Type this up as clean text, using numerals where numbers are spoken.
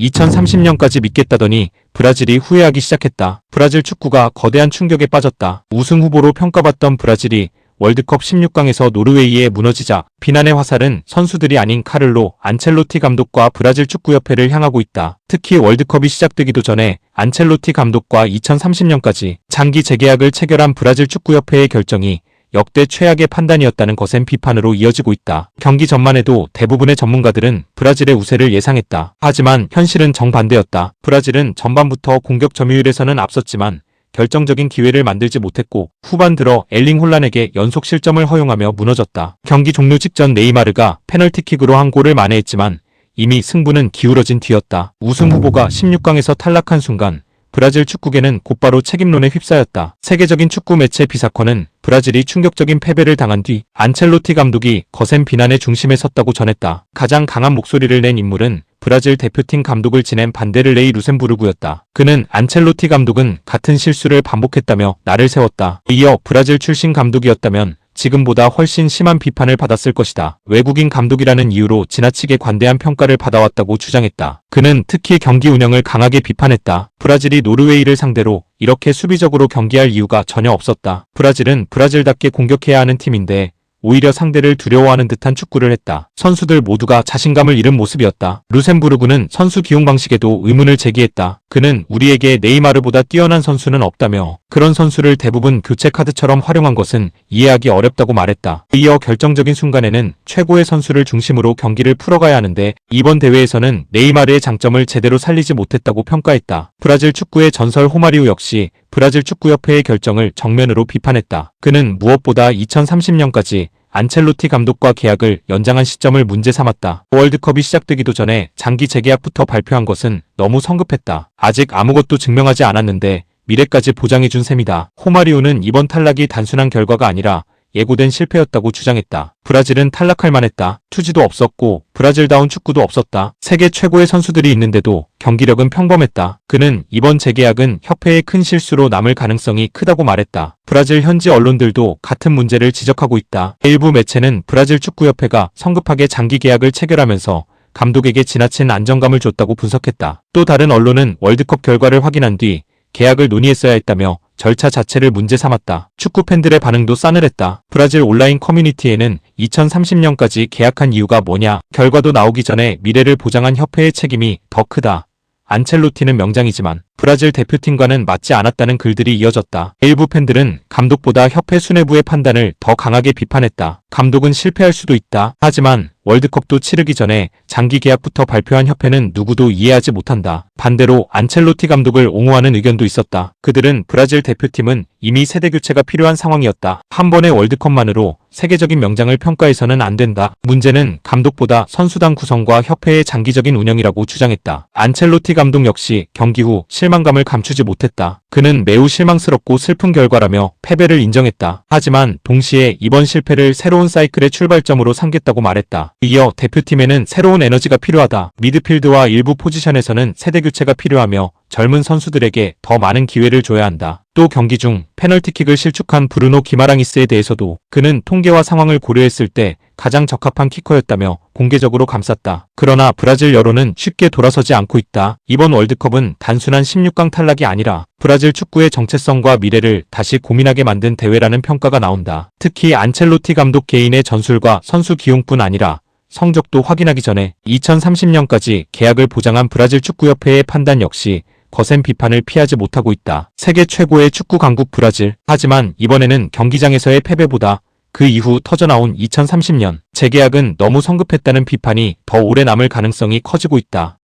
2030년까지 믿겠다더니 브라질이 후회하기 시작했다. 브라질 축구가 거대한 충격에 빠졌다. 우승 후보로 평가받던 브라질이 월드컵 16강에서 노르웨이에 무너지자 비난의 화살은 선수들이 아닌 카를로 안첼로티 감독과 브라질 축구협회를 향하고 있다. 특히 월드컵이 시작되기도 전에 안첼로티 감독과 2030년까지 장기 재계약을 체결한 브라질 축구협회의 결정이 역대 최악의 판단이었다는 거센 비판으로 이어지고 있다. 경기 전만 해도 대부분의 전문가들은 브라질의 우세를 예상했다. 하지만 현실은 정반대였다. 브라질은 전반부터 공격 점유율에서는 앞섰지만 결정적인 기회를 만들지 못했고 후반 들어 엘링 홀란에게 연속 실점을 허용하며 무너졌다. 경기 종료 직전 네이마르가 페널티킥으로 한 골을 만회했지만 이미 승부는 기울어진 뒤였다. 우승 후보가 16강에서 탈락한 순간 브라질 축구계는 곧바로 책임론에 휩싸였다. 세계적인 축구 매체 비사커는 브라질이 충격적인 패배를 당한 뒤 안첼로티 감독이 거센 비난의 중심에 섰다고 전했다. 가장 강한 목소리를 낸 인물은 브라질 대표팀 감독을 지낸 반데르레이 루셈부르그였다. 그는 안첼로티 감독은 같은 실수를 반복했다며 날을 세웠다. 이어 브라질 출신 감독이었다면 지금보다 훨씬 심한 비판을 받았을 것이다. 외국인 감독이라는 이유로 지나치게 관대한 평가를 받아왔다고 주장했다. 그는 특히 경기 운영을 강하게 비판했다. 브라질이 노르웨이를 상대로 이렇게 수비적으로 경기할 이유가 전혀 없었다. 브라질은 브라질답게 공격해야 하는 팀인데 오히려 상대를 두려워하는 듯한 축구를 했다. 선수들 모두가 자신감을 잃은 모습이었다. 루셈부르그는 선수 기용 방식에도 의문을 제기했다. 그는 우리에게 네이마르보다 뛰어난 선수는 없다며 그런 선수를 대부분 교체 카드처럼 활용한 것은 이해하기 어렵다고 말했다. 이어 결정적인 순간에는 최고의 선수를 중심으로 경기를 풀어가야 하는데 이번 대회에서는 네이마르의 장점을 제대로 살리지 못했다고 평가했다. 브라질 축구의 전설 호마리우 역시 브라질 축구협회의 결정을 정면으로 비판했다. 그는 무엇보다 2030년까지 안첼로티 감독과 계약을 연장한 시점을 문제 삼았다. 월드컵이 시작되기도 전에 장기 재계약부터 발표한 것은 너무 성급했다. 아직 아무것도 증명하지 않았는데 미래까지 보장해준 셈이다. 호마리우는 이번 탈락이 단순한 결과가 아니라 예고된 실패였다고 주장했다. 브라질은 탈락할 만했다. 투지도 없었고 브라질다운 축구도 없었다. 세계 최고의 선수들이 있는데도 경기력은 평범했다. 그는 이번 재계약은 협회의 큰 실수로 남을 가능성이 크다고 말했다. 브라질 현지 언론들도 같은 문제를 지적하고 있다. 일부 매체는 브라질 축구협회가 성급하게 장기 계약을 체결하면서 감독에게 지나친 안정감을 줬다고 분석했다. 또 다른 언론은 월드컵 결과를 확인한 뒤 계약을 논의했어야 했다며 절차 자체를 문제 삼았다. 축구 팬들의 반응도 싸늘했다. 브라질 온라인 커뮤니티에는 2030년까지 계약한 이유가 뭐냐, 결과도 나오기 전에 미래를 보장한 협회의 책임이 더 크다. 안첼로티는 명장이지만 브라질 대표팀과는 맞지 않았다는 글들이 이어졌다. 일부 팬들은 감독보다 협회 수뇌부의 판단을 더 강하게 비판했다. 감독은 실패할 수도 있다. 하지만 월드컵도 치르기 전에 장기 계약부터 발표한 협회는 누구도 이해하지 못한다. 반대로 안첼로티 감독을 옹호하는 의견도 있었다. 그들은 브라질 대표팀은 이미 세대 교체가 필요한 상황이었다. 한 번의 월드컵만으로 세계적인 명장을 평가해서는 안 된다. 문제는 감독보다 선수단 구성과 협회의 장기적인 운영이라고 주장했다. 안첼로티 감독 역시 경기 후 실망감을 감추지 못했다. 그는 매우 실망스럽고 슬픈 결과라며 패배를 인정했다. 하지만 동시에 이번 실패를 새로운 사이클의 출발점으로 삼겠다고 말했다. 이어 대표팀에는 새로운 에너지가 필요하다. 미드필드와 일부 포지션에서는 세대 교체가 필요하며 젊은 선수들에게 더 많은 기회를 줘야 한다. 또 경기 중 페널티킥을 실축한 브루노 기마랑이스에 대해서도 그는 통계와 상황을 고려했을 때 가장 적합한 키커였다며 공개적으로 감쌌다. 그러나 브라질 여론은 쉽게 돌아서지 않고 있다. 이번 월드컵은 단순한 16강 탈락이 아니라 브라질 축구의 정체성과 미래를 다시 고민하게 만든 대회라는 평가가 나온다. 특히 안첼로티 감독 개인의 전술과 선수 기용뿐 아니라 성적도 확인하기 전에 2030년까지 계약을 보장한 브라질 축구협회의 판단 역시 거센 비판을 피하지 못하고 있다. 세계 최고의 축구 강국 브라질. 하지만 이번에는 경기장에서의 패배보다 그 이후 터져나온 2030년 재계약은 너무 성급했다는 비판이 더 오래 남을 가능성이 커지고 있다.